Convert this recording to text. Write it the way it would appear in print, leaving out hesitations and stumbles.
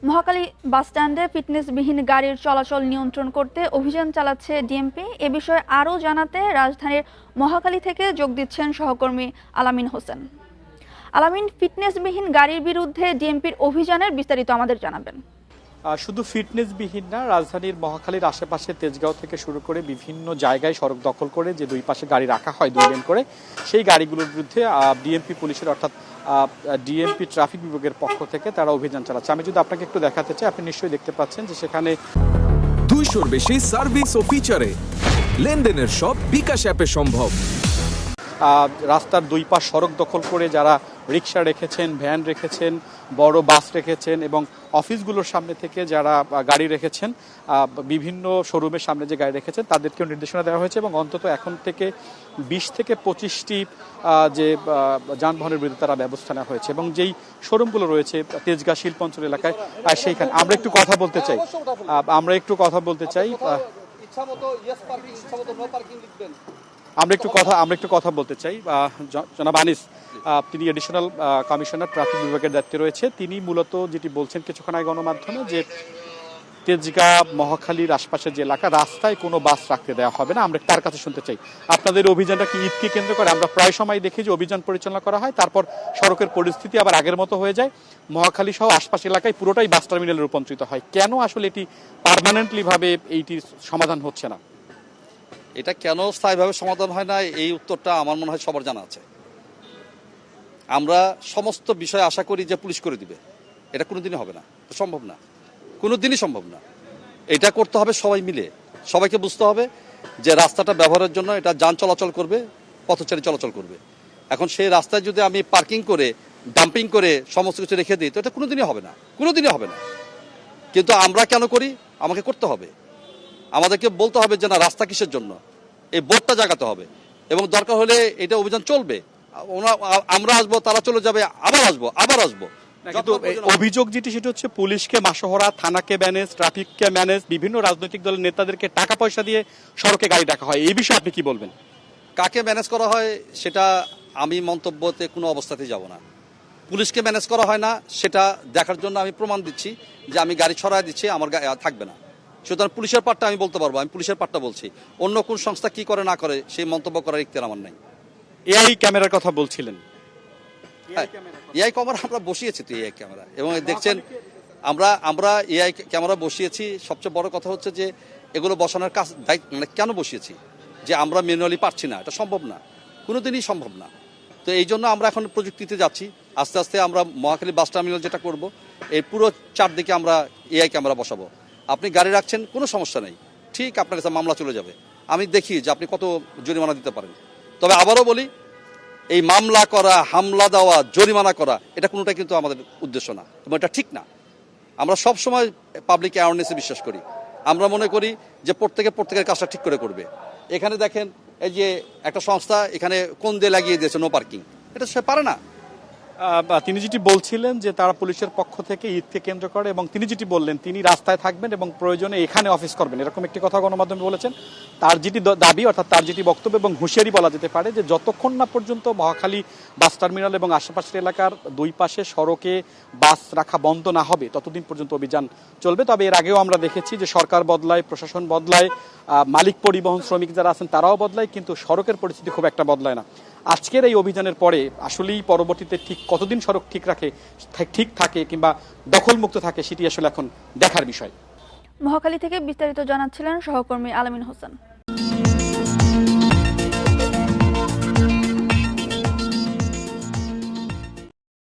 মহাখালী বাসস্ট্যান্ডে ফিটনেসবিহীন গাড়ির চলাচল নিয়ন্ত্রণ করতে অভিযান চালাচ্ছে ডিএমপি। এ বিষয়ে আরও জানাতে রাজধানীর মহাখালী থেকে যোগ দিচ্ছেন সহকর্মী আলামিন হোসেন। আলামিন, ফিটনেসবিহীন গাড়ির বিরুদ্ধে ডিএমপির অভিযানের বিস্তারিত আমাদের জানাবেন। শুধু ফিটনেসবিহীন না, রাজধানীর মহাখালীর আশেপাশে তেজগাঁও থেকে শুরু করে বিভিন্ন জায়গায় সড়ক দখল করে যে দুই পাশে গাড়ি রাখা হয় দুই লেন করে, সেই গাড়িগুলোর বিরুদ্ধে ডিএমপি পুলিশের অর্থাৎ ডিএমপি ট্রাফিক বিভাগের পক্ষ থেকে তারা অভিযান চালাচ্ছে। আমি যদি আপনাকে একটু দেখাতে চাই, আপনি নিশ্চয়ই দেখতে পাচ্ছেন যে সেখানে 200-র বেশি সার্ভিস ও ফিচারে লেনদেনের সব বিকাশ অ্যাপে সম্ভব। রাস্তার দুই পাশ সড়ক দখল করে যারা রিক্সা রেখেছেন, ভ্যান রেখেছেন, বড় বাস রেখেছেন এবং অফিসগুলোর সামনে থেকে যারা গাড়ি রেখেছেন, বিভিন্ন শোরুমের সামনে যে গাড়ি রেখেছেন তাদেরকেও নির্দেশনা দেওয়া হয়েছে এবং অন্তত এখন থেকে 20 থেকে 25টি যে যানবাহনের বিরুদ্ধে তারা ব্যবস্থা নেওয়া হয়েছে এবং যেই শোরুমগুলো রয়েছে তেজগাঁ শিল্পাঞ্চল এলাকায় সেইখানে আমরা একটু কথা বলতে চাই। আমরা একটু কথা বলতে চাই জনাব আনিস, তিনি এডিশনাল কমিশনার ট্রাফিক বিভাগের দায়িত্বে রয়েছে। তিনি মূলত যেটি বলছেন কিছুক্ষণ আগে গণমাধ্যমে যে তেজগাঁ মহাখালীর আশপাশের যে এলাকা, রাস্তায় কোনো বাস রাখতে দেওয়া হবে না। আমরা তার কাছে শুনতে চাই, আপনাদের অভিযানটা কি ঈদকে কেন্দ্র করে? আমরা প্রায় সময় দেখি যে অভিযান পরিচালনা করা হয়, তারপর সড়কের পরিস্থিতি আবার আগের মতো হয়ে যায়, মহাখালী সহ আশপাশ এলাকায় পুরোটাই বাস টার্মিনালে রূপান্তরিত হয়। কেন আসলে এটি পার্মানেন্টলি ভাবে এইটির সমাধান হচ্ছে না? এটা কেন স্থায়ীভাবে সমাধান হয় না, এই উত্তরটা আমার মনে হয় সবার জানা আছে। আমরা সমস্ত বিষয় আশা করি যে পুলিশ করে দিবে, এটা কোনোদিনই হবে না, সম্ভব না, কোনোদিনই সম্ভব না। এটা করতে হবে সবাই মিলে, সবাইকে বুঝতে হবে যে রাস্তাটা ব্যবহারের জন্য এটা যান চলাচল করবে, পথচারী চলাচল করবে। এখন সেই রাস্তায় যদি আমি পার্কিং করে ডাম্পিং করে সমস্ত কিছু রেখে দিই, তো এটা কোনোদিনই হবে না, কোনোদিনই হবে না। কিন্তু আমরা কেন করি? আমাকে করতে হবে, আমাদেরকে বলতে হবে যে না, রাস্তা কিসের জন্য, এই বোর্ডটা জাগাতে হবে এবং দরকার হলে এটা অভিযান চলবে। আমরা আসবো, তারা চলে যাবে, আবার আসবো। কিন্তু অভিযোগ যেটি সেটা হচ্ছে পুলিশকে মাসোহরা, থানাকে ম্যানেজ, ট্রাফিককে ম্যানেজ, বিভিন্ন রাজনৈতিক দলের নেতাদেরকে টাকা পয়সা দিয়ে সড়কে গাড়ি রাখা হয়। এই বিষয়ে আপনি কি বলবেন? কাকে ম্যানেজ করা হয় সেটা আমি মন্তব্যতে কোনো অবস্থাতেই যাব না। পুলিশকে ম্যানেজ করা হয় না সেটা দেখার জন্য আমি প্রমাণ দিচ্ছি যে আমি গাড়ি ছড়ায় দিচ্ছি, আমার থাকবে না। সুতরাং পুলিশের পার্টটা আমি বলতে পারবো, আমি পুলিশের পার্টটা বলছি। অন্য কোন সংস্থা কি করে না করে সেই মন্তব্য করার ইখতিয়ার আমার নাই। এআই ক্যামেরার কথা বলছিলেন, এআই ক্যামেরা আমরা বসিয়েছি তো, এআই ক্যামেরা, এবং দেখছেন আমরা এআই ক্যামেরা বসিয়েছি। সবচেয়ে বড় কথা হচ্ছে যে এগুলো বসানোর কাজ মানে কেন বসিয়েছি, যে আমরা ম্যানুয়ালি পারছি না, এটা সম্ভব না, কোনোদিনই সম্ভব না। তো এই জন্য আমরা এখন প্রযুক্তিতে যাচ্ছি, আস্তে আস্তে আমরা মহাখালী বাস টার্মিনাল যেটা করব, এই পুরো চারদিকে আমরা এআই ক্যামেরা বসাবো। আপনি গাড়ি রাখছেন, কোনো সমস্যা নেই, ঠিক আপনার কাছে মামলা চলে যাবে। আমি দেখি যে আপনি কত জরিমানা দিতে পারেন। তবে আবারও বলি, এই মামলা করা, হামলা দেওয়া, জরিমানা করা, এটা কোনোটাই কিন্তু আমাদের উদ্দেশ্য না এবং এটা ঠিক না। আমরা সব সময় পাবলিক অ্যাওয়ারনেসে বিশ্বাস করি। আমরা মনে করি যে প্রত্যেকের কাজটা ঠিক করে করবে। এখানে দেখেন, এই যে একটা সংস্থা এখানে কোন দিয়ে লাগিয়ে দিয়েছে নো পার্কিং, এটা সে পারে না। তিনি যেটি বলছিলেন যে তারা পুলিশের পক্ষ থেকে ঈদকে কেন্দ্র করে এবং তিনি যেটি বললেন তিনি রাস্তায় থাকবেন এবং প্রয়োজনে এখানে অফিস করবেন, এরকম একটি কথা গণমাধ্যমে বলেছেন। তার যেটি দাবি, অর্থাৎ তার যেটি বক্তব্য এবং হুঁশিয়ারি বলা যেতে পারে, যে যতক্ষণ না পর্যন্ত মহাখালী বাস টার্মিনাল এবং আশেপাশের এলাকার দুই পাশে সড়কে বাস রাখা বন্ধ না হবে ততদিন পর্যন্ত অভিযান চলবে। তবে এর আগেও আমরা দেখেছি যে সরকার বদলায়, প্রশাসন বদলায়, মালিক পরিবহন শ্রমিক যারা আছেন তারাও বদলায়, কিন্তু সড়কের পরিস্থিতি খুব একটা বদলায় না। আজকের এই অভিযানের পরে আসলেই পরবর্তীতে ঠিক কতদিন সড়ক ঠিক থাকে কিংবা দখলমুক্ত থাকে সেটি আসলে এখন দেখার বিষয়। মহাখালী থেকে বিস্তারিত জানাচ্ছিলেন সহকর্মী আলামিন হোসেন।